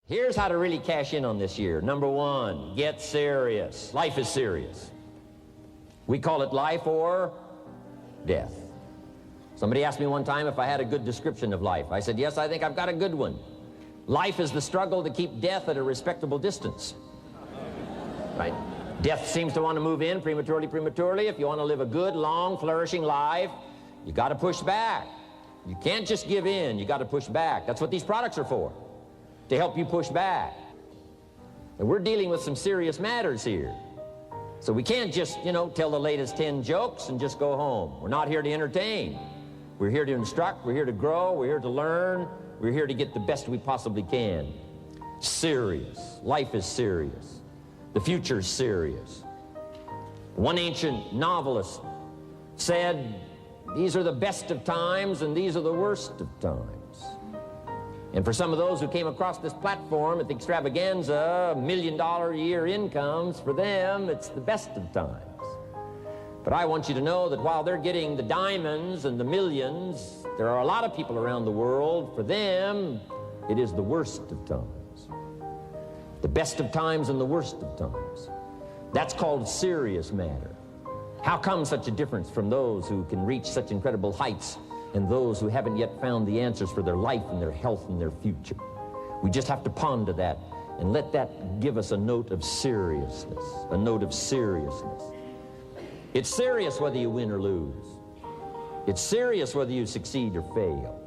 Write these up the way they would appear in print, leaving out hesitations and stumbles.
Here's how to really cash in on this year. Number one, get serious. Life is serious. We call it life or death. Somebody asked me one time if I had a good description of life. I said, yes, I think I've got a good one. Life is the struggle to keep death at a respectable distance. Right? Death seems to want to move in prematurely. If you want to live a good, long, flourishing life, you got to push back. You can't just give in. You got to push back. That's what these products are for, to help you push back. And we're dealing with some serious matters here. So we can't just, tell the latest 10 jokes and just go home. We're not here to entertain. We're here to instruct. We're here to grow. We're here to learn. We're here to get the best we possibly can. Serious. Life is serious. The future's serious. One ancient novelist said, these are the best of times and these are the worst of times. And for some of those who came across this platform at the extravaganza, $1 million a year incomes, for them, it's the best of times. But I want you to know that while they're getting the diamonds and the millions, there are a lot of people around the world, for them, it is the worst of times. The best of times and the worst of times. That's called serious matter. How come such a difference from those who can reach such incredible heights and those who haven't yet found the answers for their life and their health and their future? We just have to ponder that and let that give us a note of seriousness, a note of seriousness. It's serious whether you win or lose. It's serious whether you succeed or fail.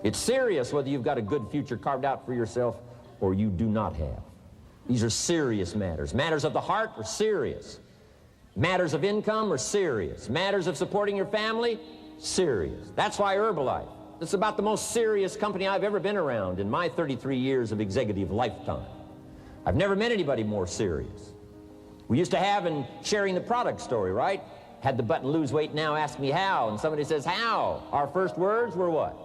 It's serious whether you've got a good future carved out for yourself or you do not have. These are serious matters. Matters of the heart are serious. Matters of income are serious. Matters of supporting your family, serious. That's why Herbalife, this is about the most serious company I've ever been around in my 33 years of executive lifetime. I've never met anybody more serious. We used to have in sharing the product story, right? Had the button lose weight now, ask me how. And somebody says, how? Our first words were what?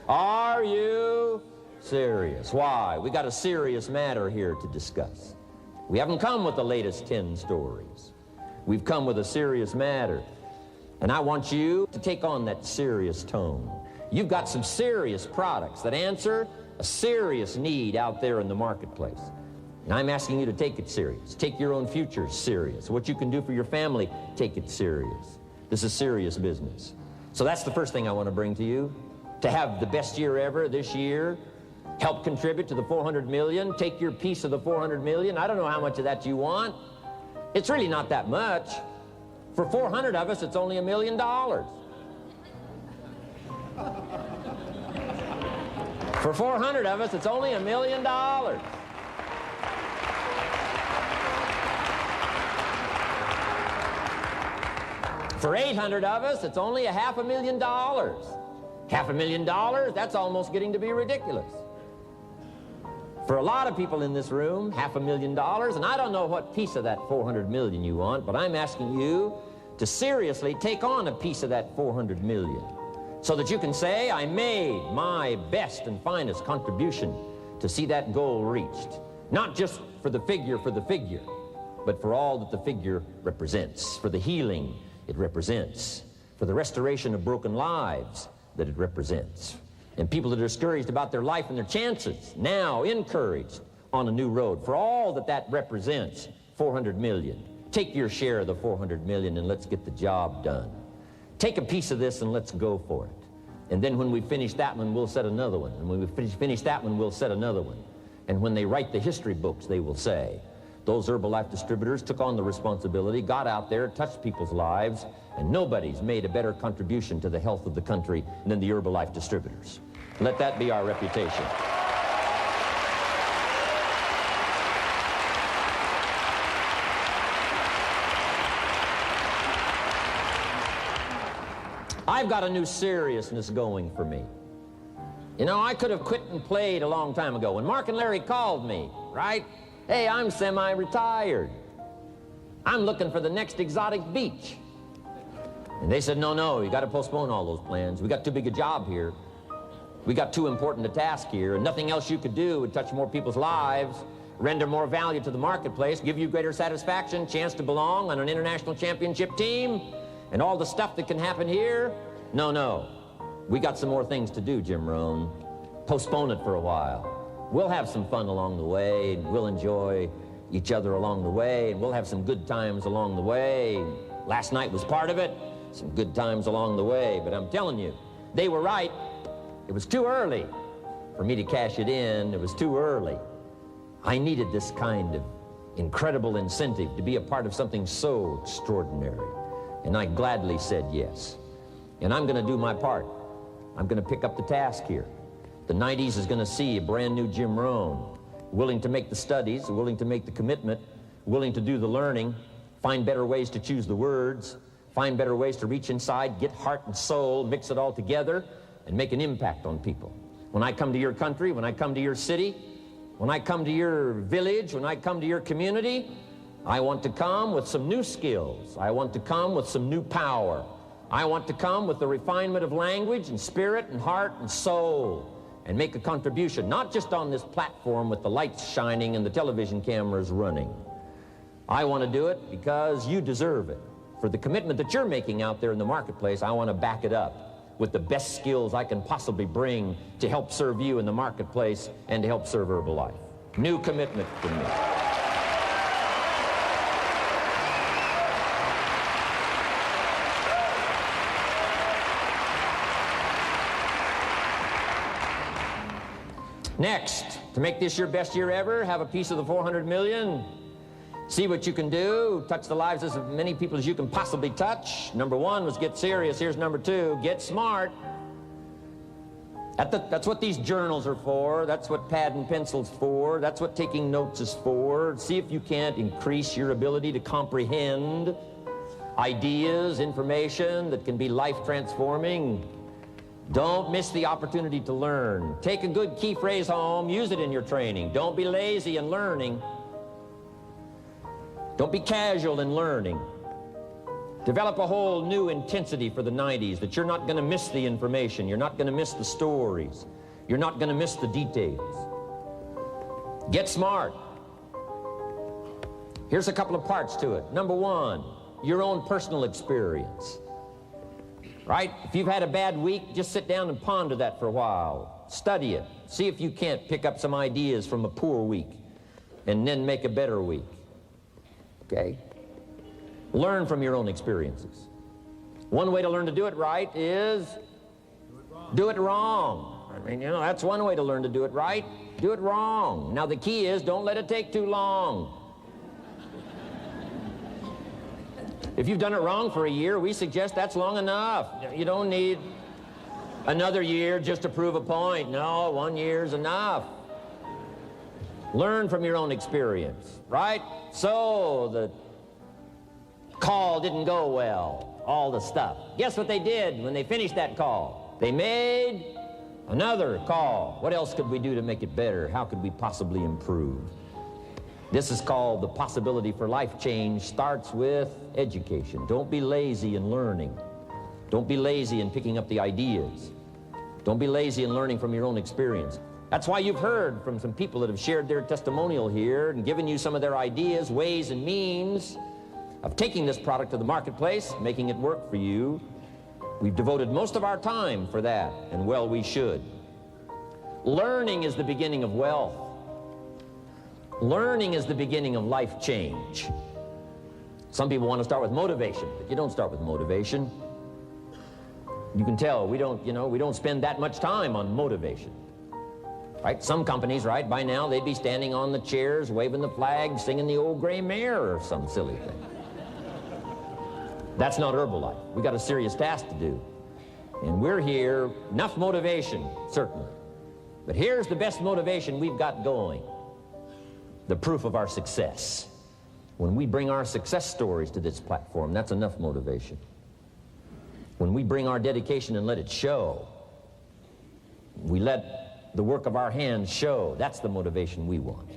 Are you serious? Why? We got a serious matter here to discuss. We haven't come with the latest 10 stories. We've come with a serious matter. And I want you to take on that serious tone. You've got some serious products that answer a serious need out there in the marketplace. And I'm asking you to take it serious. Take your own future serious. What you can do for your family, take it serious. This is serious business. So that's the first thing I want to bring to you. To have the best year ever this year, help contribute to the 400 million, take your piece of the 400 million. I don't know how much of that you want. It's really not that much. For 400 of us, it's only $1 million. For 400 of us, it's only $1 million. For 800 of us, it's only $500,000. $500,000, that's almost getting to be ridiculous. For a lot of people in this room, $500,000, and I don't know what piece of that 400 million you want, but I'm asking you to seriously take on a piece of that 400 million so that you can say, I made my best and finest contribution to see that goal reached. Not just for the figure, but for all that the figure represents, for the healing it represents, for the restoration of broken lives that it represents. And people that are discouraged about their life and their chances, now encouraged on a new road. For all that that represents, 400 million. Take your share of the 400 million and let's get the job done. Take a piece of this and let's go for it. And then when we finish that one, we'll set another one. And when we finish that one, we'll set another one. And when they write the history books, they will say, those Herbalife distributors took on the responsibility, got out there, touched people's lives, and nobody's made a better contribution to the health of the country than the Herbalife distributors. Let that be our reputation. I've got a new seriousness going for me. I could have quit and played a long time ago. When Mark and Larry called me, right? Hey, I'm semi-retired. I'm looking for the next exotic beach. And they said, no, you got to postpone all those plans. We got too big a job here. We got too important a task here, and nothing else you could do would touch more people's lives, render more value to the marketplace, give you greater satisfaction, chance to belong on an international championship team, and all the stuff that can happen here. No. We got some more things to do, Jim Rohn. Postpone it for a while. We'll have some fun along the way, and we'll enjoy each other along the way, and we'll have some good times along the way. Last night was part of it, some good times along the way, but I'm telling you, they were right. It was too early for me to cash it in. It was too early. I needed this kind of incredible incentive to be a part of something so extraordinary, and I gladly said yes. And I'm going to do my part. I'm going to pick up the task here. The 90s is going to see a brand new Jim Rohn, willing to make the studies, willing to make the commitment, willing to do the learning, find better ways to choose the words, find better ways to reach inside, get heart and soul, mix it all together, and make an impact on people. When I come to your country, when I come to your city, when I come to your village, when I come to your community, I want to come with some new skills. I want to come with some new power. I want to come with the refinement of language and spirit and heart and soul, and make a contribution, not just on this platform with the lights shining and the television cameras running. I want to do it because you deserve it. For the commitment that you're making out there in the marketplace, I want to back it up with the best skills I can possibly bring to help serve you in the marketplace and to help serve Herbalife. New commitment from me. Next, to make this your best year ever, have a piece of the 400 million. See what you can do. Touch the lives of as many people as you can possibly touch. Number one was get serious. Here's number two, get smart. That's what these journals are for. That's what pad and pencil's for. That's what taking notes is for. See if you can't increase your ability to comprehend ideas, information that can be life-transforming. Don't miss the opportunity to learn. Take a good key phrase home, use it in your training. Don't be lazy in learning. Don't be casual in learning. Develop a whole new intensity for the 90s that you're not going to miss the information. You're not going to miss the stories. You're not going to miss the details. Get smart. Here's a couple of parts to it. Number one, your own personal experience. Right? If you've had a bad week, just sit down and ponder that for a while. Study it. See if you can't pick up some ideas from a poor week and then make a better week. Okay? Learn from your own experiences. One way to learn to do it right is do it wrong. I mean, you know, that's one way to learn to do it right. Do it wrong. Now, the key is don't let it take too long. If you've done it wrong for a year, we suggest that's long enough. You don't need another year just to prove a point. No, 1 year's enough. Learn from your own experience, right? So the call didn't go well, all the stuff. Guess what they did when they finished that call? They made another call. What else could we do to make it better? How could we possibly improve? This is called the possibility for life change. Starts with education. Don't be lazy in learning. Don't be lazy in picking up the ideas. Don't be lazy in learning from your own experience. That's why you've heard from some people that have shared their testimonial here and given you some of their ideas, ways, and means of taking this product to the marketplace, making it work for you. We've devoted most of our time for that, and well, we should. Learning is the beginning of wealth. Learning is the beginning of life change. Some people want to start with motivation, but you don't start with motivation. You can tell we don't spend that much time on motivation. Right? Some companies, right, by now they'd be standing on the chairs, waving the flag, singing the old gray mare or some silly thing. That's not Herbalife. We got a serious task to do. And we're here, enough motivation, certainly. But here's the best motivation we've got going. The proof of our success. When we bring our success stories to this platform, that's enough motivation. When we bring our dedication and let it show, we let the work of our hands show, that's the motivation we want.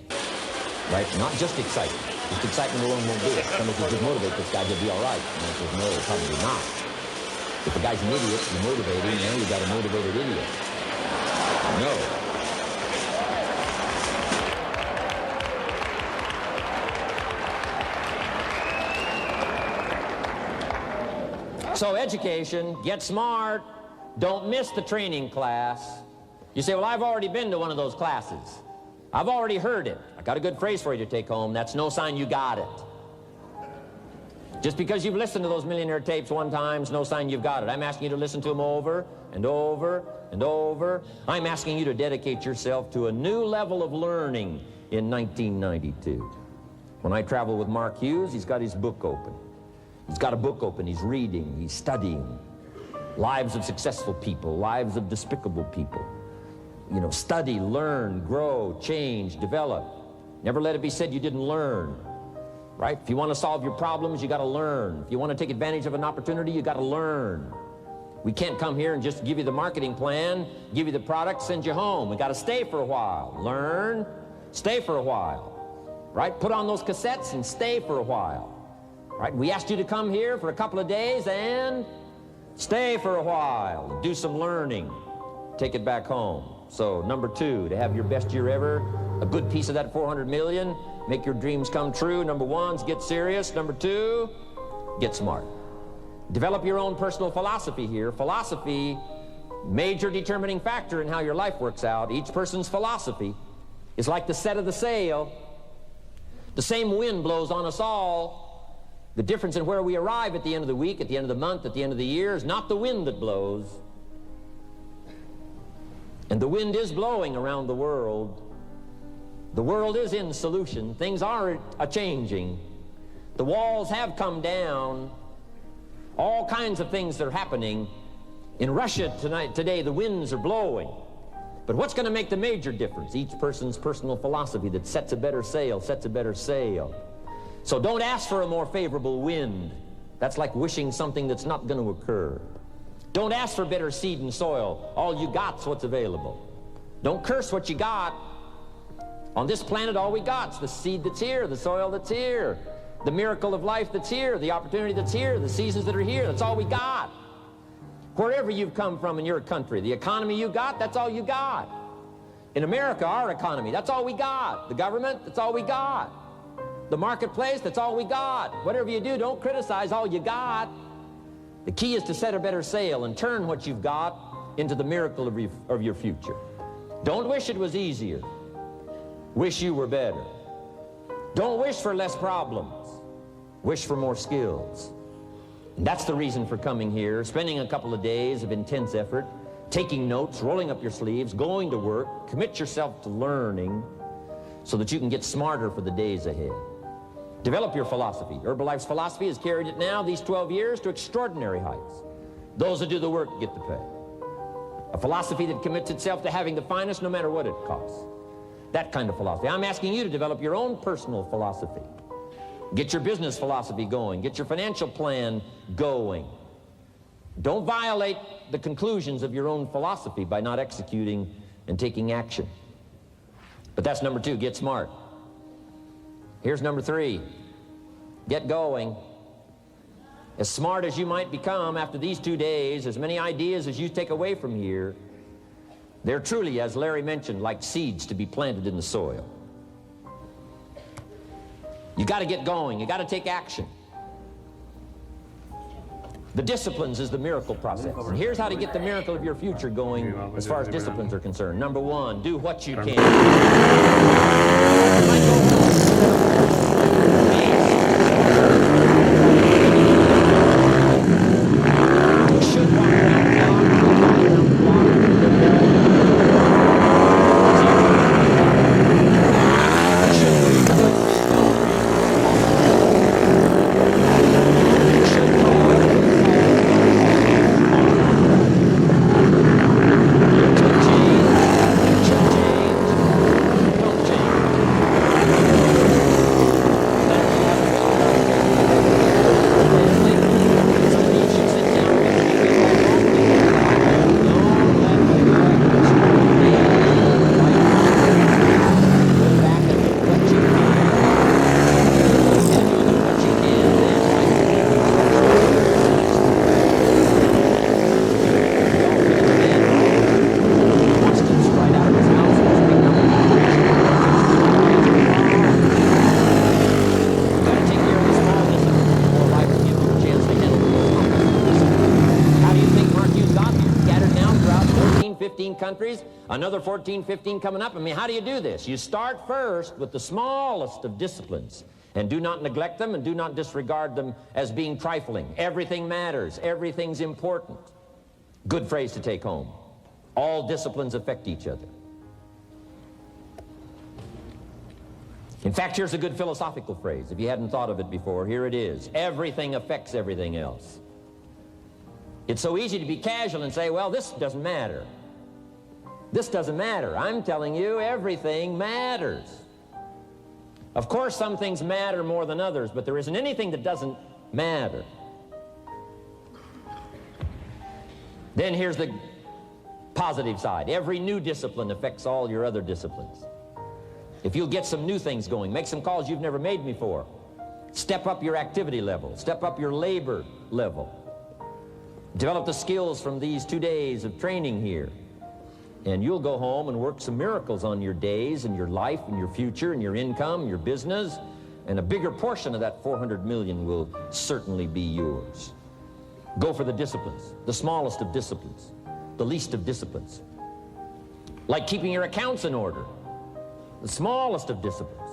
Right? Not just excitement. Just excitement alone won't do it. Somebody says, just motivate this guy, he'll be all right. And I says, no, probably not. If the guy's an idiot, you motivate him, now you've got a motivated idiot. No. So education, get smart, don't miss the training class. You say, well, I've already been to one of those classes. I've already heard it. I got a good phrase for you to take home. That's no sign you got it. Just because you've listened to those millionaire tapes one time is no sign you've got it. I'm asking you to listen to them over and over and over. I'm asking you to dedicate yourself to a new level of learning in 1992. When I travel with Mark Hughes, he's got his book open. He's got a book open. He's reading. He's studying. Lives of successful people, lives of despicable people. You know, study, learn, grow, change, develop. Never let it be said you didn't learn. Right? If you want to solve your problems, you got to learn. If you want to take advantage of an opportunity, you got to learn. We can't come here and just give you the marketing plan, give you the product, send you home. We got to stay for a while. Learn, stay for a while. Right? Put on those cassettes and stay for a while. Right? We asked you to come here for a couple of days and stay for a while. Do some learning. Take it back home. So, number 2, to have your best year ever, a good piece of that 400 million, make your dreams come true. Number 1 is get serious. Number 2, get smart. Develop your own personal philosophy here. Philosophy, major determining factor in how your life works out. Each person's philosophy is like the set of the sail. The same wind blows on us all. The difference in where we arrive at the end of the week, at the end of the month, at the end of the year is not the wind that blows. And the wind is blowing around the world. The world is in solution. Things are a-changing. The walls have come down. All kinds of things that are happening. In Russia today, the winds are blowing. But what's going to make the major difference? Each person's personal philosophy that sets a better sail, sets a better sail. So don't ask for a more favorable wind. That's like wishing something that's not going to occur. Don't ask for better seed and soil. All you got's what's available. Don't curse what you got. On this planet, all we got's the seed that's here, the soil that's here, the miracle of life that's here, the opportunity that's here, the seasons that are here. That's all we got. Wherever you've come from in your country, the economy you got, that's all you got. In America, our economy, that's all we got. The government, that's all we got. The marketplace, that's all we got. Whatever you do, don't criticize all you got. The key is to set a better sail and turn what you've got into the miracle of your future. Don't wish it was easier. Wish you were better. Don't wish for less problems. Wish for more skills. And that's the reason for coming here, spending a couple of days of intense effort, taking notes, rolling up your sleeves, going to work, commit yourself to learning so that you can get smarter for the days ahead. Develop your philosophy. Herbalife's philosophy has carried it now, these 12 years, to extraordinary heights. Those that do the work get the pay. A philosophy that commits itself to having the finest no matter what it costs. That kind of philosophy. I'm asking you to develop your own personal philosophy. Get your business philosophy going. Get your financial plan going. Don't violate the conclusions of your own philosophy by not executing and taking action. But that's number 2, get smart. Here's number 3, get going. As smart as you might become after these 2 days, as many ideas as you take away from here, they're truly, as Larry mentioned, like seeds to be planted in the soil. You got to get going. You got to take action. The disciplines is the miracle process. And here's how to get the miracle of your future going as far as disciplines are concerned. Number 1, do what you can. countries, another 14, 15 coming up. I mean, how do you do this? You start first with the smallest of disciplines, and do not neglect them and do not disregard them as being trifling. Everything matters. Everything's important. Good phrase to take home. All disciplines affect each other. In fact, here's a good philosophical phrase. If you hadn't thought of it before, here it is. Everything affects everything else. It's so easy to be casual and say, well, this doesn't matter. This doesn't matter. I'm telling you, everything matters. Of course, some things matter more than others, but there isn't anything that doesn't matter. Then here's the positive side. Every new discipline affects all your other disciplines. If you'll get some new things going, make some calls you've never made before, step up your activity level, step up your labor level, develop the skills from these 2 days of training here, and you'll go home and work some miracles on your days and your life and your future and your income, your business, and a bigger portion of that 400 million will certainly be yours. Go for the disciplines, the smallest of disciplines, the least of disciplines. Like keeping your accounts in order, the smallest of disciplines.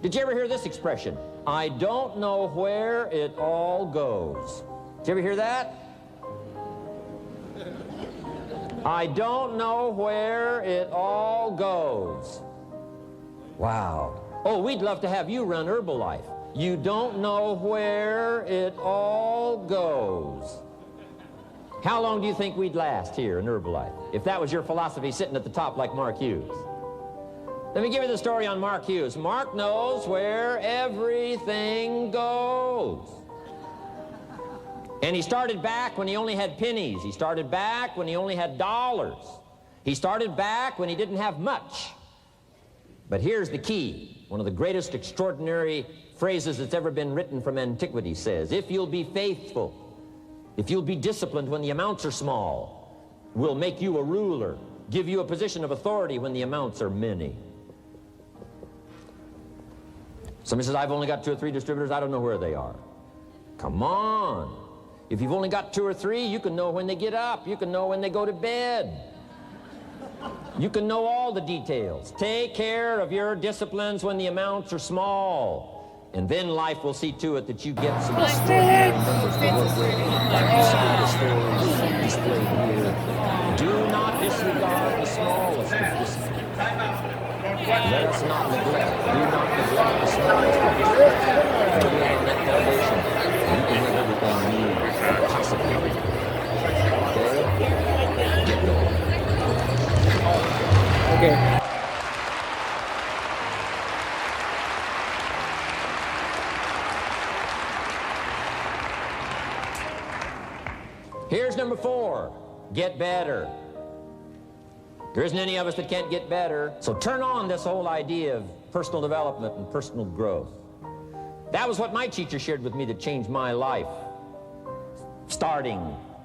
Did you ever hear this expression? I don't know where it all goes. Did you ever hear that? I don't know where it all goes. Wow. Oh, we'd love to have you run Herbalife. You don't know where it all goes. How long do you think we'd last here in Herbalife if that was your philosophy sitting at the top like Mark Hughes? Let me give you the story on Mark Hughes. Mark knows where everything goes. And he started back when he only had pennies. He started back when he only had dollars. He started back when he didn't have much. But here's the key. One of the greatest extraordinary phrases that's ever been written from antiquity says, if you'll be faithful, if you'll be disciplined when the amounts are small, we'll make you a ruler, give you a position of authority when the amounts are many. Somebody says, I've only got 2 or 3 distributors, I don't know where they are. Come on. If you've only got 2 or 3, you can know when they get up. You can know when they go to bed. You can know all the details. Take care of your disciplines when the amounts are small. And then life will see to it that you get some extraordinary numbers to work with, like you see in the stories displayed here. Do not disregard the smallest of disciplines. Let us not neglect. Do not neglect the smallest of disciplines. Building on that foundation, you can have everything you need, possibly. Okay? Get going. Okay. Here's number 4. Get better. There isn't any of us that can't get better. So turn on this whole idea of personal development and personal growth. That was what my teacher shared with me that changed my life, starting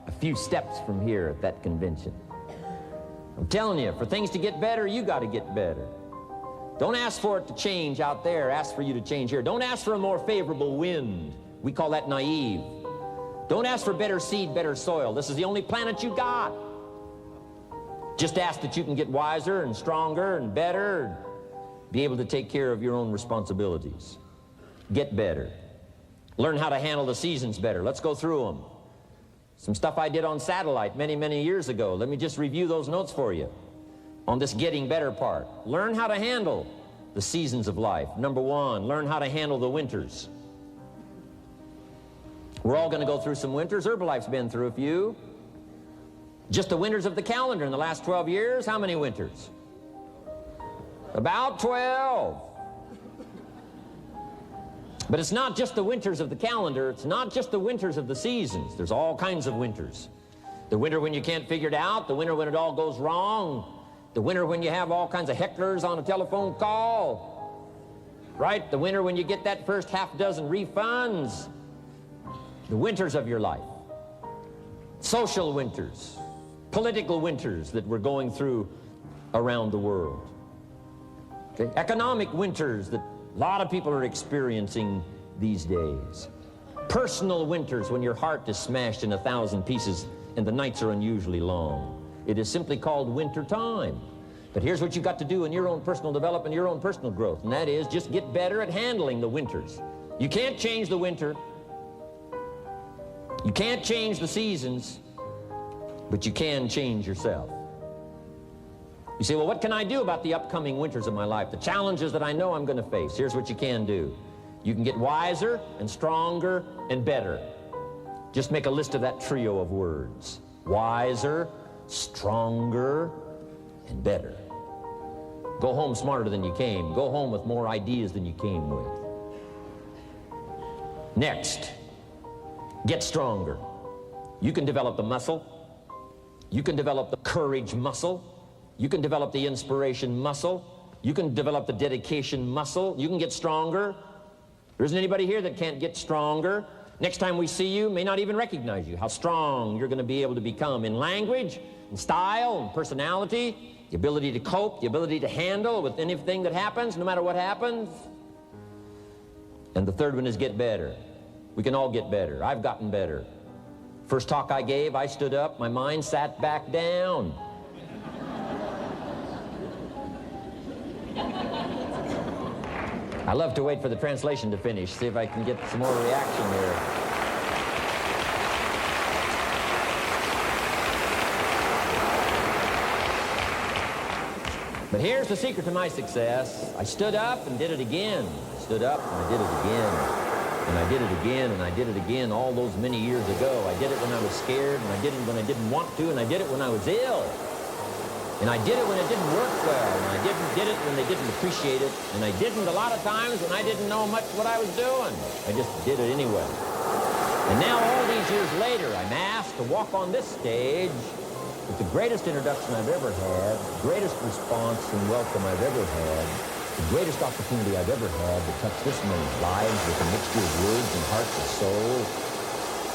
a few steps from here at that convention. I'm telling you, for things to get better, you got to get better. Don't ask for it to change out there. Ask for you to change here. Don't ask for a more favorable wind. We call that naive. Don't ask for better seed, better soil. This is the only planet you got. Just ask that you can get wiser and stronger and better and be able to take care of your own responsibilities. Get better. Learn how to handle the seasons better. Let's go through them. Some stuff I did on satellite many, many years ago. Let me just review those notes for you on this getting better part. Learn how to handle the seasons of life. Number 1, learn how to handle the winters. We're all going to go through some winters. Herbalife's been through a few. Just the winters of the calendar in the last 12 years, how many winters? About 12. But it's not just the winters of the calendar. It's not just the winters of the seasons. There's all kinds of winters. The winter when you can't figure it out. The winter when it all goes wrong. The winter when you have all kinds of hecklers on a telephone call. Right? The winter when you get that first half dozen refunds. The winters of your life. Social winters. Political winters that we're going through around the world. Okay? Economic winters that a lot of people are experiencing these days. Personal winters when your heart is smashed in 1,000 pieces and the nights are unusually long. It is simply called winter time. But here's what you've got to do in your own personal development, your own personal growth, and that is just get better at handling the winters. You can't change the winter. You can't change the seasons, but you can change yourself. You say, well, what can I do about the upcoming winters of my life, the challenges that I know I'm going to face? Here's what you can do. You can get wiser and stronger and better. Just make a list of that trio of words. Wiser, stronger, and better. Go home smarter than you came. Go home with more ideas than you came with. Next, get stronger. You can develop the muscle. You can develop the courage muscle. You can develop the inspiration muscle. You can develop the dedication muscle. You can get stronger. There isn't anybody here that can't get stronger. Next time we see you, may not even recognize you, how strong you're going to be able to become in language, in style, and personality, the ability to cope, the ability to handle with anything that happens, no matter what happens. And the third one is get better. We can all get better. I've gotten better. First talk I gave, I stood up, my mind sat back down. I love to wait for the translation to finish, see if I can get some more reaction here. But here's the secret to my success. I stood up and did it again. I stood up and I did it again. And I did it again and I did it again all those many years ago. I did it when I was scared, and I did it when I didn't want to, and I did it when I was ill. And I did it when it didn't work well, and I did it when they didn't appreciate it, and I didn't a lot of times when I didn't know much what I was doing. I just did it anyway. And now all these years later, I'm asked to walk on this stage with the greatest introduction I've ever had, the greatest response and welcome I've ever had, the greatest opportunity I've ever had to touch this many lives with a mixture of words and hearts and soul.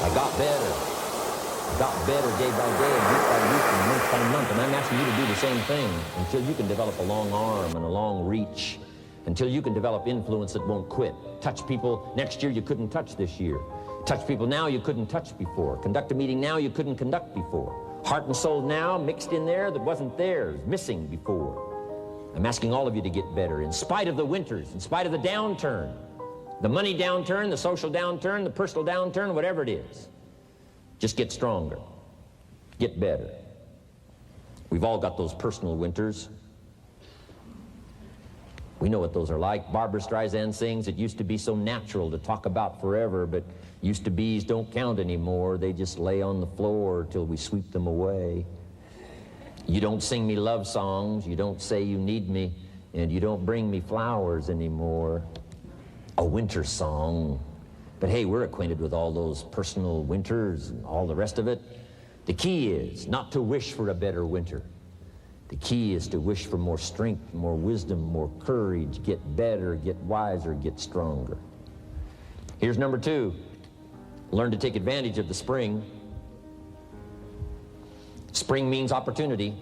I got better. I got better day by day and week by week and month by month, and I'm asking you to do the same thing until you can develop a long arm and a long reach, until you can develop influence that won't quit. Touch people next year you couldn't touch this year. Touch people now you couldn't touch before. Conduct a meeting now you couldn't conduct before. Heart and soul now mixed in there that wasn't theirs, missing before. I'm asking all of you to get better in spite of the winters, in spite of the downturn, the money downturn, the social downturn, the personal downturn, whatever it is. Just get stronger. Get better. We've all got those personal winters. We know what those are like. Barbra Streisand sings, it used to be so natural to talk about forever, but used to be's don't count anymore. They just lay on the floor till we sweep them away. You don't sing me love songs, you don't say you need me, and you don't bring me flowers anymore. A winter song. But hey, we're acquainted with all those personal winters and all the rest of it. The key is not to wish for a better winter. The key is to wish for more strength, more wisdom, more courage, get better, get wiser, get stronger. Here's number 2. Learn to take advantage of the spring. Spring means opportunity.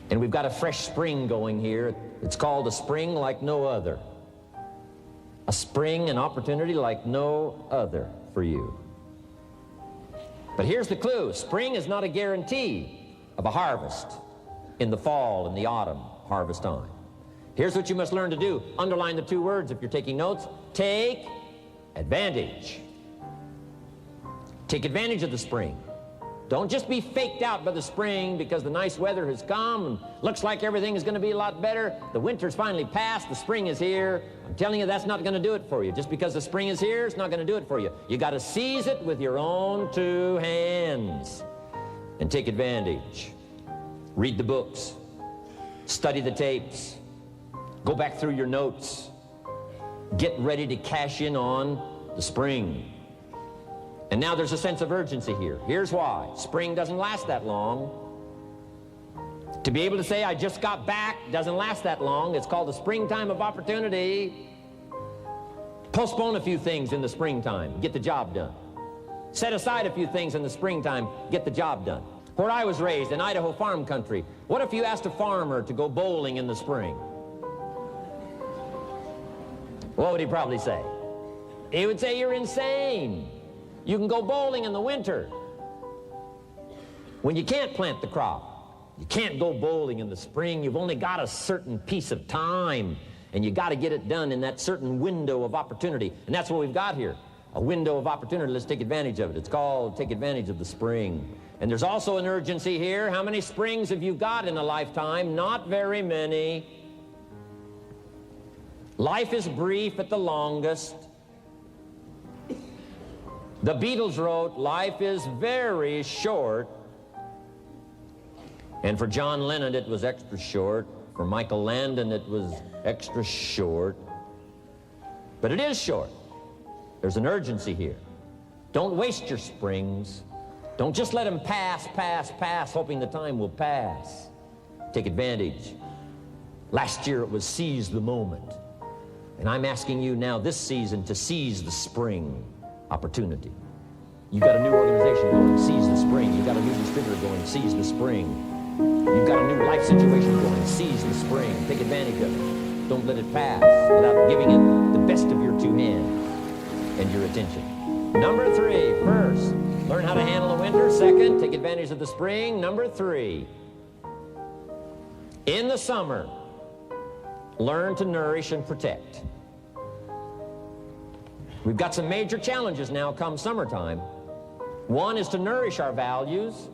And we've got a fresh spring going here. It's called a spring like no other. A spring, an opportunity like no other for you. But here's the clue. Spring is not a guarantee of a harvest in the fall and the autumn harvest time. Here's what you must learn to do. Underline the 2 words if you're taking notes. Take advantage. Take advantage of the spring. Don't just be faked out by the spring because the nice weather has come and looks like everything is going to be a lot better. The winter's finally passed, the spring is here. I'm telling you, that's not going to do it for you. Just because the spring is here, it's not going to do it for you. You got to seize it with your own 2 hands and take advantage. Read the books. Study the tapes. Go back through your notes. Get ready to cash in on the spring. And now there's a sense of urgency here. Here's why. Spring doesn't last that long. To be able to say, I just got back, doesn't last that long. It's called the springtime of opportunity. Postpone a few things in the springtime. Get the job done. Set aside a few things in the springtime. Get the job done. Where I was raised, in Idaho farm country, what if you asked a farmer to go bowling in the spring? What would he probably say? He would say, you're insane. You can go bowling in the winter. When you can't plant the crop, you can't go bowling in the spring, you've only got a certain piece of time, and you got to get it done in that certain window of opportunity. And that's what we've got here, a window of opportunity. Let's take advantage of it. It's called take advantage of the spring. And there's also an urgency here. How many springs have you got in a lifetime? Not very many. Life is brief at the longest. The Beatles wrote, life is very short. And for John Lennon, it was extra short. For Michael Landon, it was extra short. But it is short. There's an urgency here. Don't waste your springs. Don't just let them pass, hoping the time will pass. Take advantage. Last year, it was seize the moment. And I'm asking you now this season to seize the spring opportunity. You've got a new organization going, seize the spring. You've got a new distributor going, seize the spring. You've got a new life situation going, seize the spring. Take advantage of it. Don't let it pass without giving it the best of your two hands and your attention. Number 3, first, learn how to handle the winter. Second, take advantage of the spring. Number 3, in the summer, learn to nourish and protect. We've got some major challenges now come summertime. One is to nourish our values,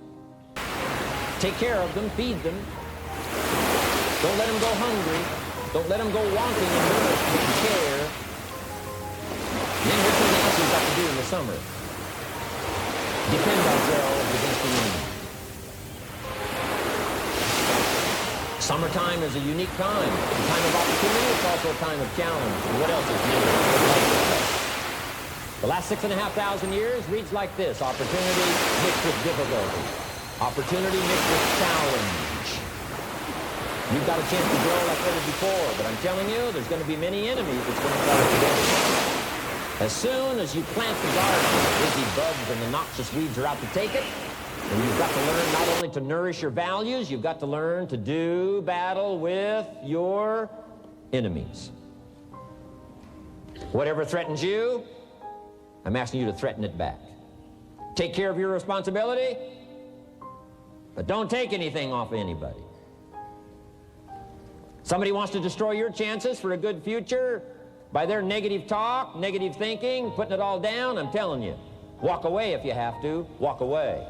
take care of them, feed them. Don't let them go hungry. Don't let them go wanting and nourished and care. And then here's something else we've got to do in the summer. Defend ourselves against the enemy. Summertime is a unique time. It's a time of opportunity. It's also a time of challenge. And what else is new? The last 6,500 years reads like this: opportunity mixed with difficulty. Opportunity mixed with challenge. You've got a chance to grow like never before, but I'm telling you, there's going to be many enemies that's going to try to get you. As soon as you plant the garden, the busy bugs and the noxious weeds are out to take it. And you've got to learn not only to nourish your values, you've got to learn to do battle with your enemies. Whatever threatens you, I'm asking you to threaten it back. Take care of your responsibility, but don't take anything off of anybody. Somebody wants to destroy your chances for a good future by their negative talk, negative thinking, putting it all down. I'm telling you, walk away if you have to. Walk away.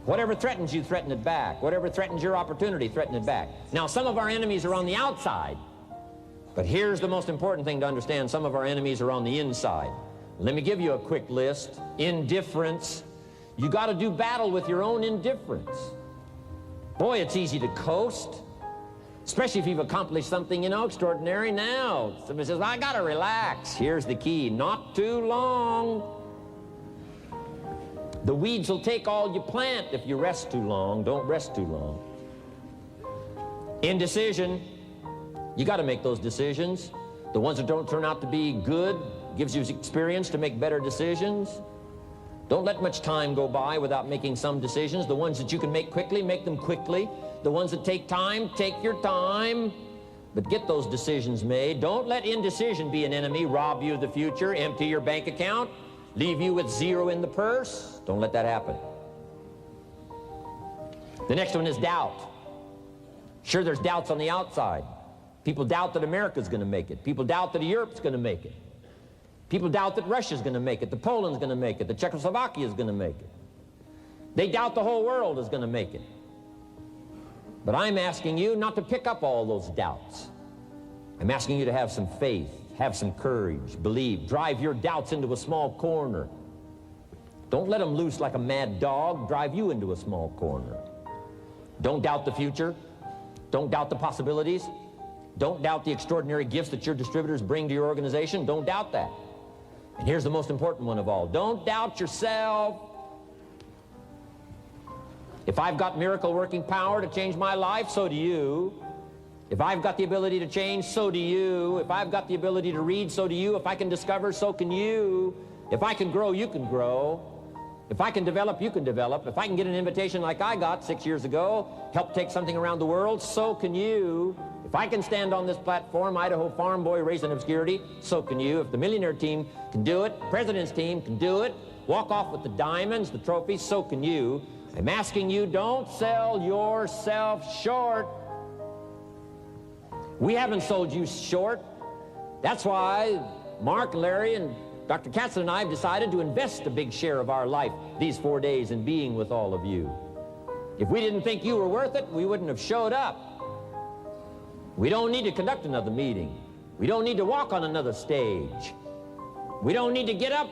Whatever threatens you, threaten it back. Whatever threatens your opportunity, threaten it back. Now, some of our enemies are on the outside, but here's the most important thing to understand. Some of our enemies are on the inside. Let me give you a quick list. Indifference. You got to do battle with your own indifference. Boy, it's easy to coast, especially if you've accomplished something, extraordinary. Now, somebody says, well, I got to relax. Here's the key: not too long. The weeds will take all you plant if you rest too long. Don't rest too long. Indecision. You got to make those decisions. The ones that don't turn out to be good gives you experience to make better decisions. Don't let much time go by without making some decisions. The ones that you can make quickly, make them quickly. The ones that take time, take your time. But get those decisions made. Don't let indecision be an enemy, rob you of the future, empty your bank account, leave you with zero in the purse. Don't let that happen. The next one is doubt. Sure, there's doubts on the outside. People doubt that America's going to make it. People doubt that Europe's going to make it. People doubt that Russia's going to make it, that Poland's going to make it, that Czechoslovakia is going to make it. They doubt the whole world is going to make it. But I'm asking you not to pick up all those doubts. I'm asking you to have some faith, have some courage, believe, drive your doubts into a small corner. Don't let them loose like a mad dog, drive you into a small corner. Don't doubt the future. Don't doubt the possibilities. Don't doubt the extraordinary gifts that your distributors bring to your organization. Don't doubt that. And here's the most important one of all. Don't doubt yourself. If I've got miracle working power to change my life, so do you. If I've got the ability to change, so do you. If I've got the ability to read, so do you. If I can discover, so can you. If I can grow, you can grow. If I can develop, you can develop. If I can get an invitation like I got 6 years ago, help take something around the world, so can you. If I can stand on this platform, Idaho farm boy raised in obscurity, so can you. If the millionaire team can do it, president's team can do it, walk off with the diamonds, the trophies, so can you. I'm asking you, don't sell yourself short. We haven't sold you short. That's why Mark, Larry, and Dr. Katzen and I have decided to invest a big share of our life these 4 days in being with all of you. If we didn't think you were worth it, we wouldn't have showed up. We don't need to conduct another meeting. We don't need to walk on another stage. We don't need to get up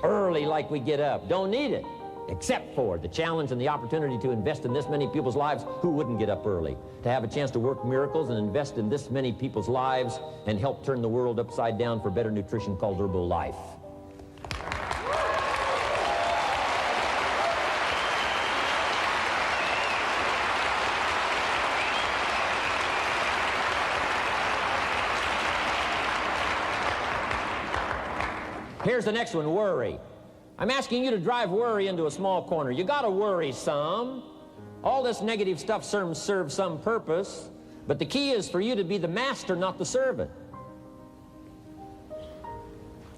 early like we get up. Don't need it, except for the challenge and the opportunity to invest in this many people's lives who wouldn't get up early, to have a chance to work miracles and invest in this many people's lives and help turn the world upside down for better nutrition called Herbalife. Here's the next one, worry. I'm asking you to drive worry into a small corner. You got to worry some. All this negative stuff serves some purpose, but the key is for you to be the master, not the servant.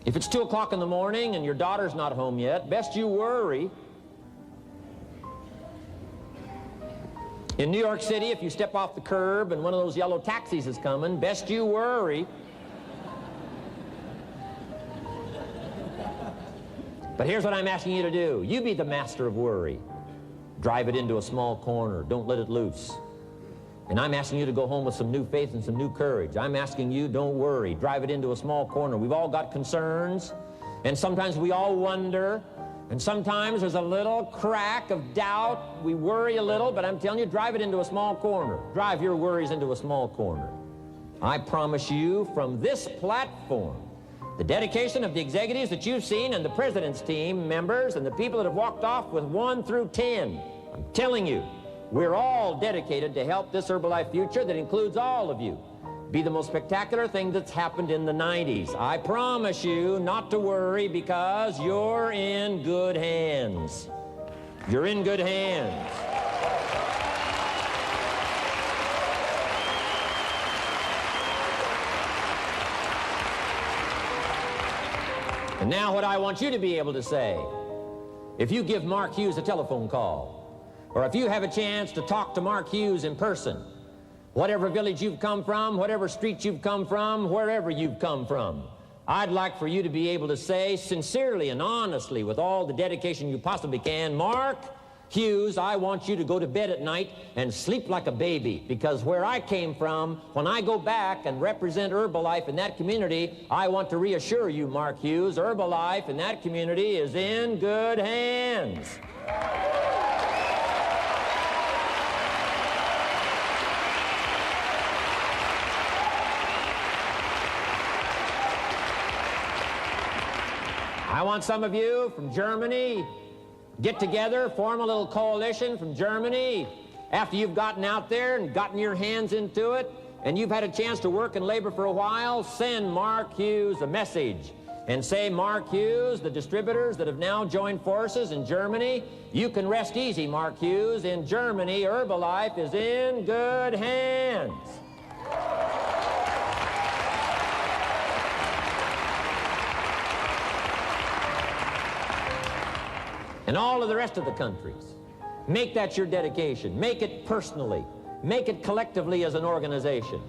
If it's 2 o'clock in the morning and your daughter's not home yet, best you worry. In New York City, if you step off the curb and one of those yellow taxis is coming, best you worry. But here's what I'm asking you to do. You be the master of worry. Drive it into a small corner. Don't let it loose. And I'm asking you to go home with some new faith and some new courage. I'm asking you, don't worry. Drive it into a small corner. We've all got concerns, and sometimes we all wonder, and sometimes there's a little crack of doubt. We worry a little, but I'm telling you, drive it into a small corner. Drive your worries into a small corner. I promise you from this platform, the dedication of the executives that you've seen and the president's team members and the people that have walked off with 1 through 10, I'm telling you, we're all dedicated to help this Herbalife future that includes all of you be the most spectacular thing that's happened in the 90s. I promise you not to worry because you're in good hands. You're in good hands. And now what I want you to be able to say, if you give Mark Hughes a telephone call, or if you have a chance to talk to Mark Hughes in person, whatever village you've come from, whatever street you've come from, wherever you've come from, I'd like for you to be able to say sincerely and honestly with all the dedication you possibly can, Mark Hughes, I want you to go to bed at night and sleep like a baby, because where I came from, when I go back and represent Herbalife in that community, I want to reassure you, Mark Hughes, Herbalife in that community is in good hands. I want some of you from Germany, get together, form a little coalition from Germany. After you've gotten out there and gotten your hands into it, and you've had a chance to work and labor for a while, send Mark Hughes a message and say, Mark Hughes, the distributors that have now joined forces in Germany, you can rest easy, Mark Hughes. In Germany, Herbalife is in good hands. And all of the rest of the countries, make that your dedication. Make it personally. Make it collectively as an organization.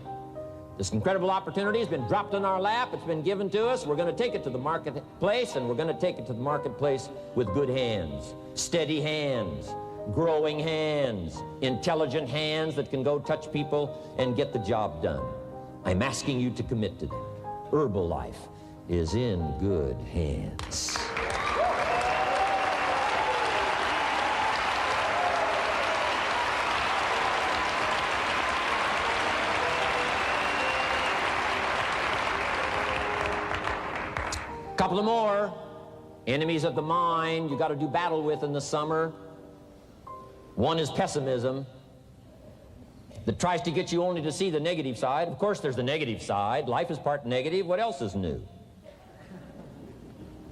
This incredible opportunity has been dropped in our lap. It's been given to us. We're going to take it to the marketplace, and we're going to take it to the marketplace with good hands, steady hands, growing hands, intelligent hands that can go touch people and get the job done. I'm asking you to commit to that. Herbalife is in good hands. Couple of more enemies of the mind you got to do battle with in the summer. One is pessimism that tries to get you only to see the negative side. Of course, there's the negative side. Life is part negative. What else is new?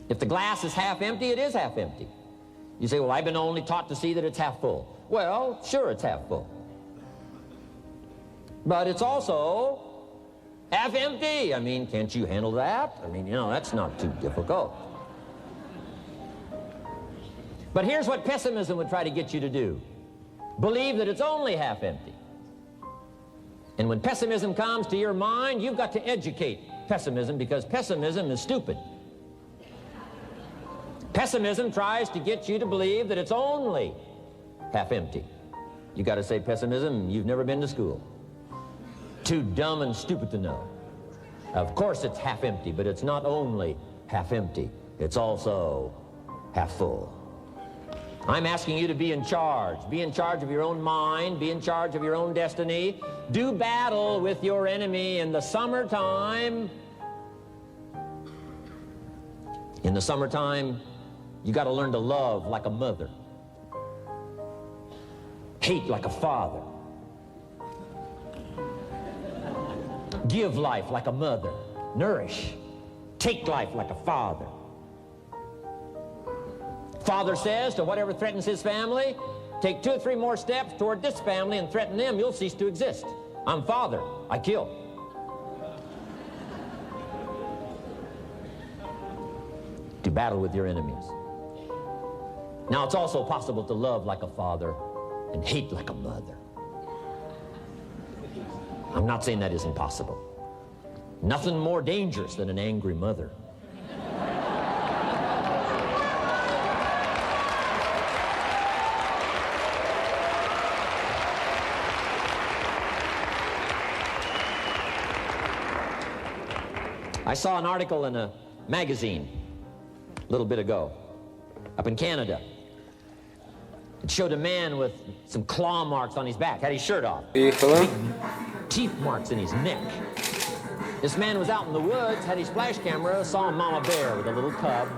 If the glass is half empty, it is half empty. You say, well, I've been only taught to see that it's half full. Well, sure, it's half full. But it's also half empty. I mean, can't you handle that? I mean, you know, that's not too difficult. But here's what pessimism would try to get you to do. Believe that it's only half empty. And when pessimism comes to your mind, you've got to educate pessimism, because pessimism is stupid. Pessimism tries to get you to believe that it's only half empty. You got to say, pessimism, you've never been to school. Too dumb and stupid to know. Of course it's half empty, but it's not only half empty. It's also half full. I'm asking you to be in charge. Be in charge of your own mind. Be in charge of your own destiny. Do battle with your enemy in the summertime. In the summertime, you got to learn to love like a mother. Hate like a father. Give life like a mother. Nourish. Take life like a father. Father says to whatever threatens his family, take 2 or 3 more steps toward this family and threaten them, you'll cease to exist. I'm father. I kill. To battle with your enemies. Now, it's also possible to love like a father and hate like a mother. I'm not saying that isn't possible. Nothing more dangerous than an angry mother. I saw an article in a magazine a little bit ago up in Canada. It showed a man with some claw marks on his back, had his shirt off. Big teeth marks in his neck. This man was out in the woods, had his flash camera, saw a mama bear with a little cub.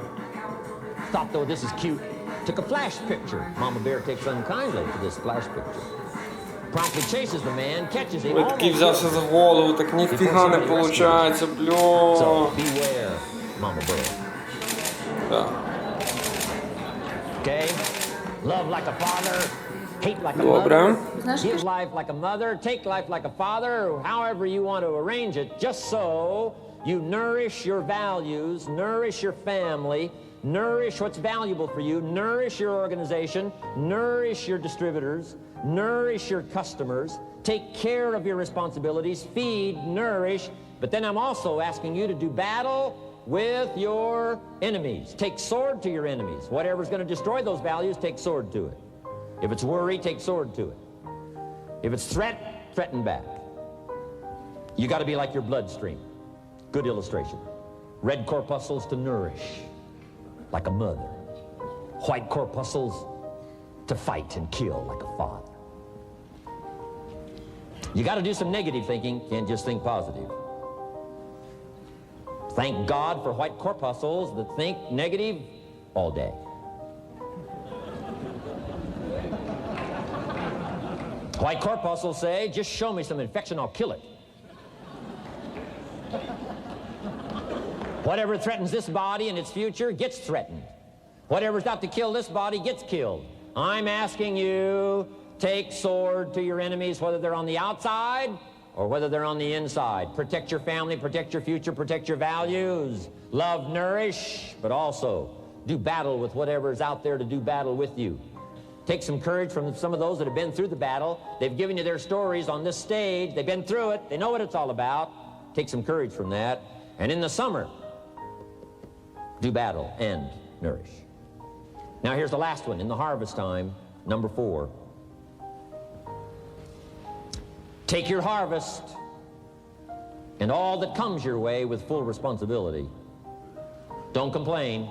Thought, though, this is cute. Took a flash picture. Mama bear takes unkindly to this flash picture. Promptly chases the man, catches him. Ой, такий взявся за голову, так ніфіга не получається, бльо. So, beware, mama bear. Да. Okay? Love like a father, hate like a Добре. mother, give life like a mother, take life like a father, however you want to arrange it, just so you nourish your values, nourish your family, nourish what's valuable for you, nourish your organization, nourish your distributors, nourish your customers, take care of your responsibilities, feed, nourish, but then I'm also asking you to do battle with your enemies. Take sword to your enemies. Whatever's going to destroy those values, take sword to it. If it's worry, take sword to it. If it's threat, threaten back. You got to be like your bloodstream. Good illustration. Red corpuscles to nourish, like a mother. White corpuscles to fight and kill, like a father. You got to do some negative thinking. Can't just think positive. Thank God for white corpuscles that think negative all day. White corpuscles say, just show me some infection, I'll kill it. Whatever threatens this body and its future gets threatened. Whatever's out to kill this body gets killed. I'm asking you, take sword to your enemies, whether they're on the outside or whether they're on the inside. Protect your family, protect your future, protect your values. Love, nourish, but also do battle with whatever's out there to do battle with you. Take some courage from some of those that have been through the battle. They've given you their stories on this stage. They've been through it. They know what it's all about. Take some courage from that. And in the summer, do battle and nourish. Now here's the last one. In the harvest time, number 4. Take your harvest and all that comes your way with full responsibility. Don't complain.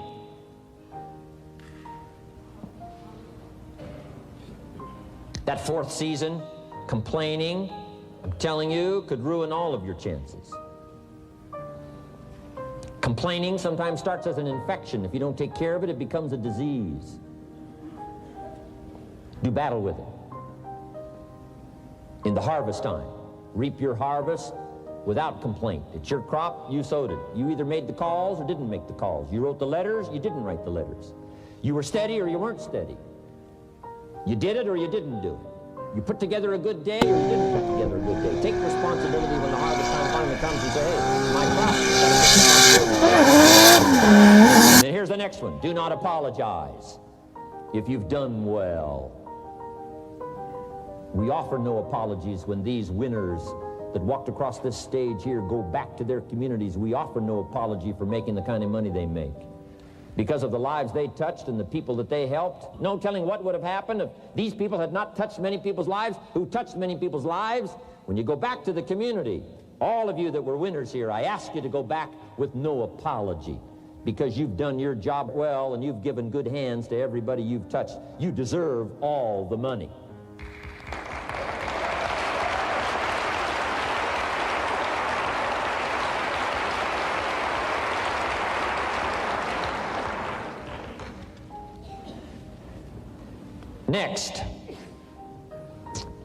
That 4th season, complaining, I'm telling you, could ruin all of your chances. Complaining sometimes starts as an infection. If you don't take care of it, it becomes a disease. Do battle with it. In the harvest time, reap your harvest without complaint. It's your crop, you sowed it. You either made the calls or didn't make the calls. You wrote the letters, you didn't write the letters. You were steady or you weren't steady. You did it or you didn't do it. You put together a good day or you didn't put together a good day. Take responsibility when the harvest time finally comes and say, hey, my crop. And then here's the next one. Do not apologize. if you've done well. We offer no apologies when these winners that walked across this stage here go back to their communities. We offer no apology for making the kind of money they make. Because of the lives they touched and the people that they helped, no telling what would have happened if these people had not touched many people's lives, who touched many people's lives. When you go back to the community, all of you that were winners here, I ask you to go back with no apology, because you've done your job well and you've given good hands to everybody you've touched. You deserve all the money. Next,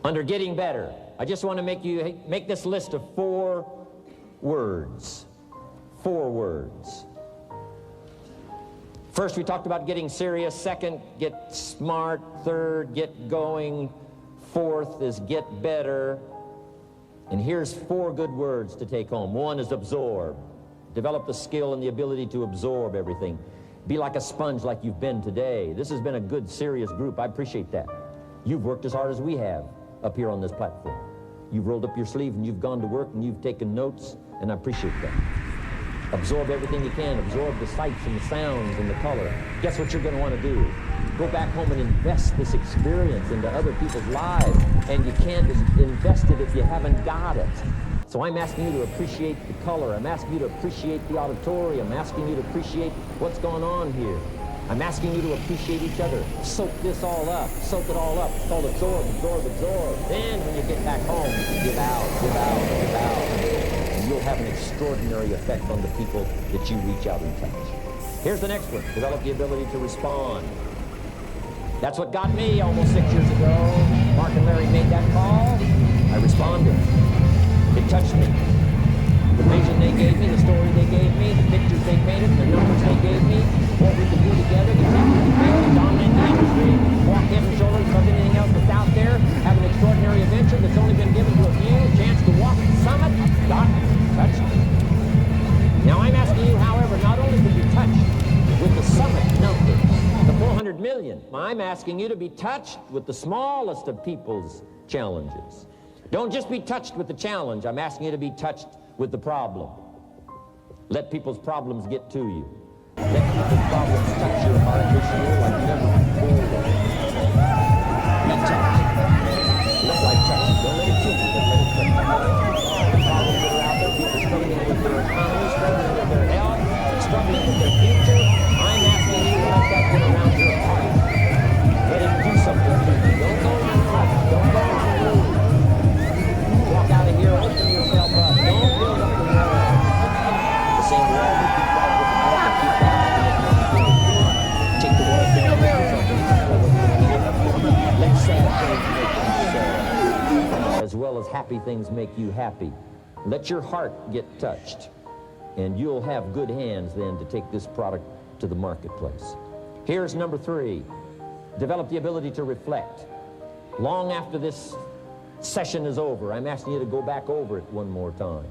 under getting better, I just want to make this list of 4 words. 4 words. First, we talked about getting serious. Second, get smart. Third, get going. Fourth is get better. And here's 4 good words to take home. 1 is absorb. Develop the skill and the ability to absorb everything. Be like a sponge like you've been today. This has been a good, serious group. I appreciate that. You've worked as hard as we have up here on this platform. You've rolled up your sleeve and you've gone to work and you've taken notes, and I appreciate that. Absorb everything you can. Absorb the sights and the sounds and the color. Guess what you're going to want to do? Go back home and invest this experience into other people's lives, and you can't invest it if you haven't got it. So I'm asking you to appreciate the color. I'm asking you to appreciate the auditorium. I'm asking you to appreciate what's going on here. I'm asking you to appreciate each other. Soak this all up. Soak it all up. It's called absorb, absorb, absorb. Then when you get back home, give out, give out, give out. And you'll have an extraordinary effect on the people that you reach out and touch. Here's the next one. Develop the ability to respond. That's what got me almost 6 years ago. Mark and Larry made that call. I responded. It touched me. The vision they gave me, the story they gave me, the pictures they painted, the numbers they gave me, what we could do together to dominate the industry, walk head and shoulders above anything else that's out there, have an extraordinary adventure that's only been given to a few, a chance to walk the summit, got touched me. Now I'm asking you, however, not only to be touched with the summit numbers, the 400 million, I'm asking you to be touched with the smallest of people's challenges. Don't just be touched with the challenge. I'm asking you to be touched with the problem. Let people's problems get to you. Let people's problems touch your heart this year like never before. Be touched. Let life touch you. Don't let it kill you, but let it touch you. The problems that are out there, people struggling with their economy, struggling with their health, struggling with their future. I'm asking you to let that get around your heart. Let it do something to you. Don't go in your heart. Don't go in your mood. Walk out of here, open yourself up. Don't build up the wall. The same wall that keep right with the wall, keep back. Take the wall down with yourself. Let sad things make you sad, as well as happy things make you happy. Let your heart get touched, and you'll have good hands then to take this product to the marketplace. Here's number 3. Develop the ability to reflect. Long after this session is over, I'm asking you to go back over it one more time.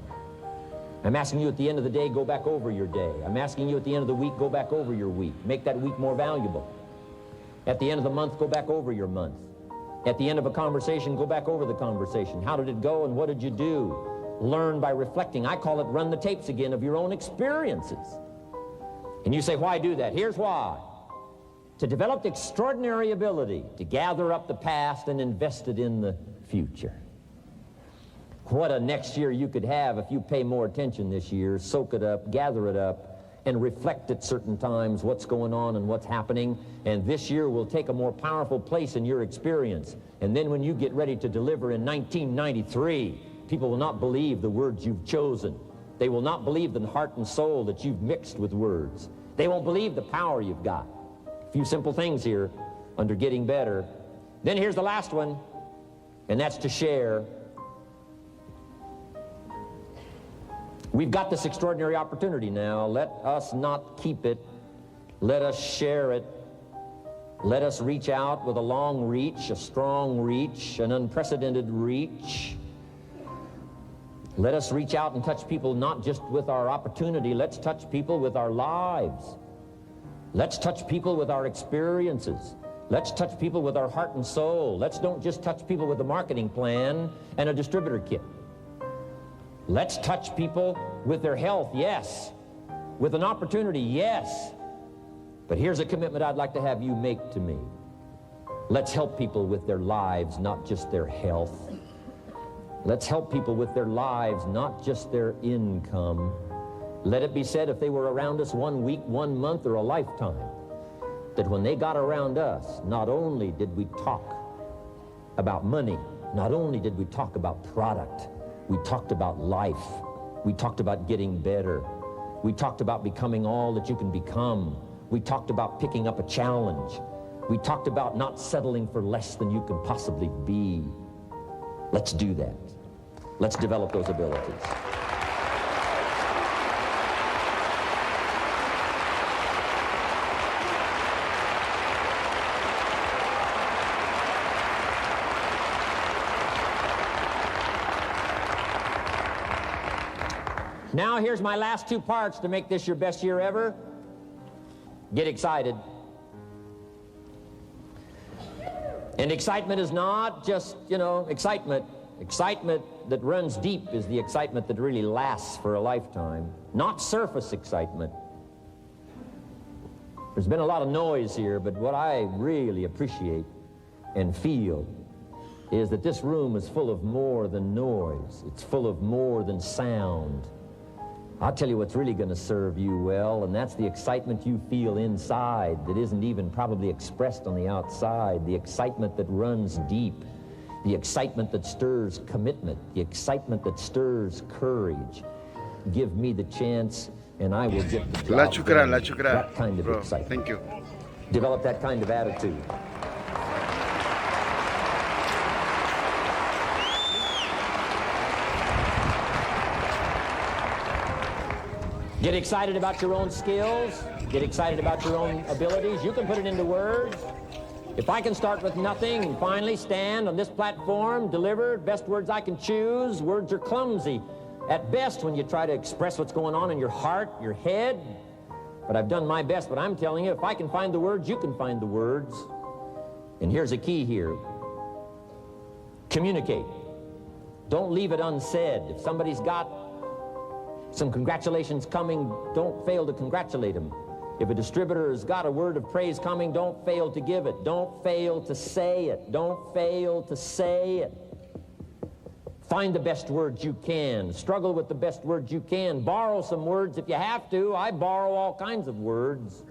I'm asking you at the end of the day, go back over your day. I'm asking you at the end of the week, go back over your week. Make that week more valuable. At the end of the month, go back over your month. At the end of a conversation, go back over the conversation. How did it go and what did you do? Learn by reflecting. I call it run the tapes again of your own experiences. And you say, why do that? Here's why. To develop the extraordinary ability to gather up the past and invest it in the future. What a next year you could have if you pay more attention this year, soak it up, gather it up, and reflect at certain times what's going on and what's happening. And this year will take a more powerful place in your experience. And then when you get ready to deliver in 1993, people will not believe the words you've chosen. They will not believe the heart and soul that you've mixed with words. They won't believe the power you've got. A few simple things here under getting better. Then here's the last one, and that's to share. We've got this extraordinary opportunity now. Let us not keep it. Let us share it. Let us reach out with a long reach, a strong reach, an unprecedented reach. Let us reach out and touch people not just with our opportunity. Let's touch people with our lives. Let's touch people with our experiences. Let's touch people with our heart and soul. Let's don't just touch people with a marketing plan and a distributor kit. Let's touch people with their health, yes. With an opportunity, yes. But here's a commitment I'd like to have you make to me. Let's help people with their lives, not just their health. Let's help people with their lives, not just their income. Let it be said, if they were around us 1 week, 1 month, or a lifetime, that when they got around us, not only did we talk about money, not only did we talk about product, we talked about life. We talked about getting better. We talked about becoming all that you can become. We talked about picking up a challenge. We talked about not settling for less than you can possibly be. Let's do that. Let's develop those abilities. Now here's my last 2 parts to make this your best year ever. Get excited. And excitement is not just, excitement. Excitement that runs deep is the excitement that really lasts for a lifetime. Not surface excitement. There's been a lot of noise here, but what I really appreciate and feel is that this room is full of more than noise. It's full of more than sound. I'll tell you what's really going to serve you well, and that's the excitement you feel inside that isn't even probably expressed on the outside, the excitement that runs deep, the excitement that stirs commitment, the excitement that stirs courage. Give me the chance, and I will get the job done. That kind of bro, excitement. thank you. Develop that kind of attitude. Get excited about your own skills. Get excited about your own abilities. You can put it into words. If I can start with nothing and finally stand on this platform, deliver best words I can choose, words are clumsy at best when you try to express what's going on in your heart, your head. But I've done my best. But I'm telling you, if I can find the words, you can find the words. And here's a key here. Communicate. Don't leave it unsaid. If somebody's got some congratulations coming, don't fail to congratulate them. If a distributor has got a word of praise coming, don't fail to give it. Don't fail to say it. Don't fail to say it. Find the best words you can. Struggle with the best words you can. Borrow some words if you have to. I borrow all kinds of words.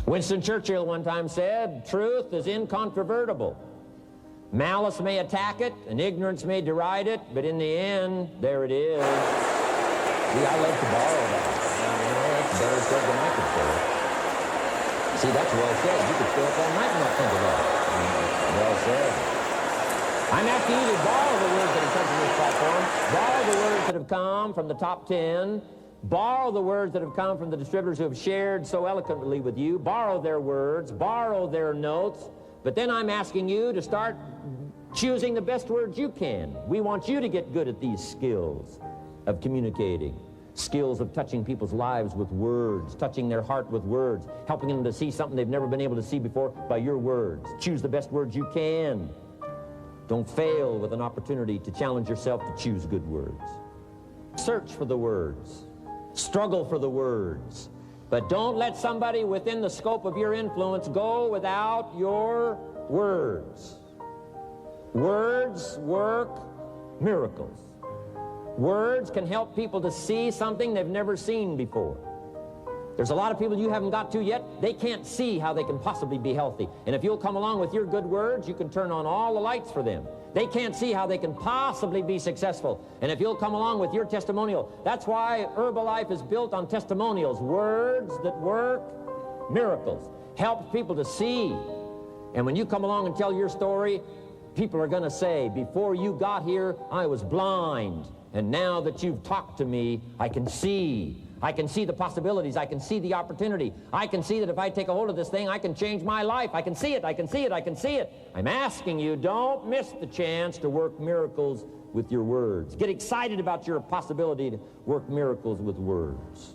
Winston Churchill one time said, "Truth is incontrovertible. Malice may attack it, and ignorance may deride it, but in the end, there it is." See, I like to borrow that. That's better said than I could say it. See, that's well said. You could stay up all night and not think of that. Well said. I'm asking you to borrow the words that have come from this platform, borrow the words that have come from the top 10, borrow the words that have come from the distributors who have shared so eloquently with you, borrow their words, borrow their notes, but then I'm asking you to start choosing the best words you can. We want you to get good at these skills of communicating, skills of touching people's lives with words, touching their heart with words, helping them to see something they've never been able to see before by your words. Choose the best words you can. Don't fail with an opportunity to challenge yourself to choose good words. Search for the words. Struggle for the words. But don't let somebody within the scope of your influence go without your words. Words work miracles. Words can help people to see something they've never seen before. There's a lot of people you haven't got to yet. They can't see how they can possibly be healthy. And if you'll come along with your good words, you can turn on all the lights for them. They can't see how they can possibly be successful. And if you'll come along with your testimonial, that's why Herbalife is built on testimonials. Words that work miracles. Helps people to see. And when you come along and tell your story, people are going to say, before you got here, I was blind. And now that you've talked to me, I can see. I can see the possibilities. I can see the opportunity. I can see that if I take a hold of this thing, I can change my life. I can see it. I can see it. I can see it. I'm asking you, don't miss the chance to work miracles with your words. Get excited about your possibility to work miracles with words.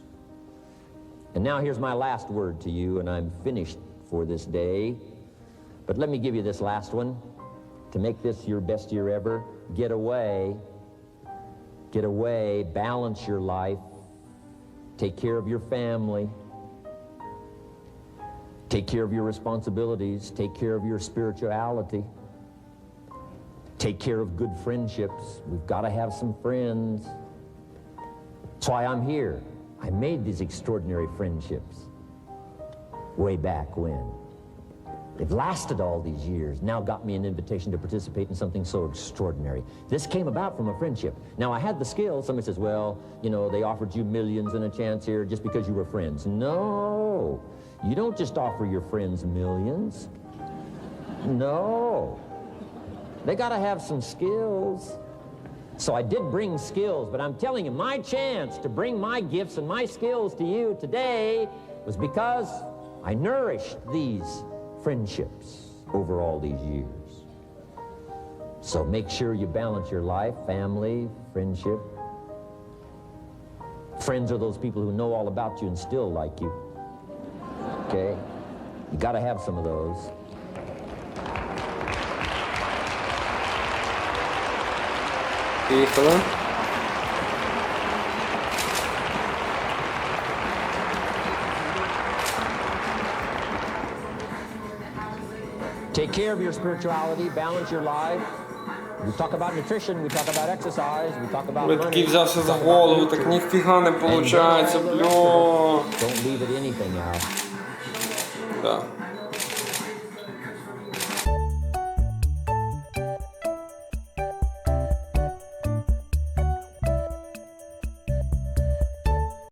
And now here's my last word to you, and I'm finished for this day. But let me give you this last one. To make this your best year ever, get away, balance your life, take care of your family, take care of your responsibilities, take care of your spirituality, take care of good friendships. We've got to have some friends. That's why I'm here. I made these extraordinary friendships way back when. They've lasted all these years, now got me an invitation to participate in something so extraordinary. This came about from a friendship. Now, I had the skills. Somebody says, well, you know, they offered you millions and a chance here just because you were friends. No, you don't just offer your friends millions. No, they got to have some skills. So I did bring skills, but I'm telling you, my chance to bring my gifts and my skills to you today was because I nourished these friendships over all these years. So make sure you balance your life, family, friendship. Friends are those people who know all about you and still like you. Okay? You got to have some of those. Поїхали. Take care of your spirituality, balance your life. We talk about nutrition, we talk about exercise, we talk about Я money. такий взявся за голову, так ніфіга не получається, бля. Don't leave it anything out. Да.